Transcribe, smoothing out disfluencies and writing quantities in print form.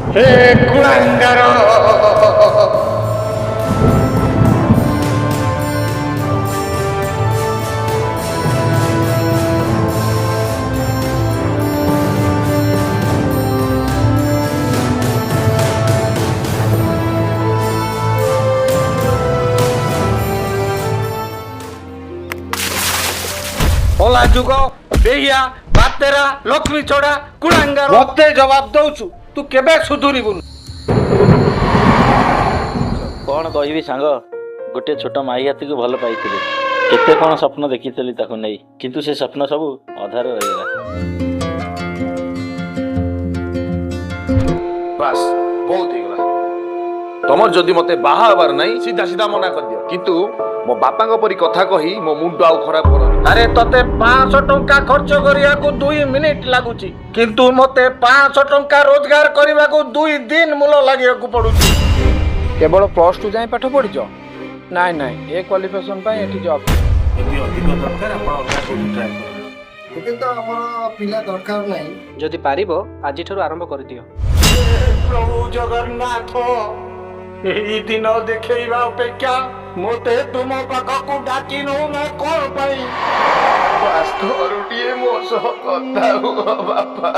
हे कुलांगार ओला जुग बेहिया बातेरा लक्ष्मी छोड़ा कुलांगार मते जवाब दउछु तू केबे सुधुरीबुन कौन कहबी सांग गोटे छोट माई हाथी को भल पाई केते कौन स्वप्न देखी ताकू नहीं किंतु से स्वप्न सब अधार रहीगला। बस बहुत ही गला तमर जदि मते बाहा हबार नहीं सीधा सीधा मना कर दियो किंतु मो बापा परी कथा कही मो मुंड आउ खराब कर। अरे तते 500 टंका खर्च करिया को 2 मिनिट लागुची किंतु मते 500 टंका रोजगार करिवा को 2 दिन मूल लागिया को पडुची। केवल +2 जाय पाठ पढिच नाइ नाइ ए क्वालिफिकेशन पाए एठी जॉब यदि अधिक दरकार आपण अलगा कोठी ट्राई करो लेकिन तो हमर पिला दरकार नहीं जदि पारिबो आज ठरु आरंभ कर दियो। प्रभु जगन्नाथ एही दिन देखैबा अपेक्षा मोते तुम पाखकु डाकिनु मैं कोन पाई बस तोरुटिए मो सह कथा हुआ बापा।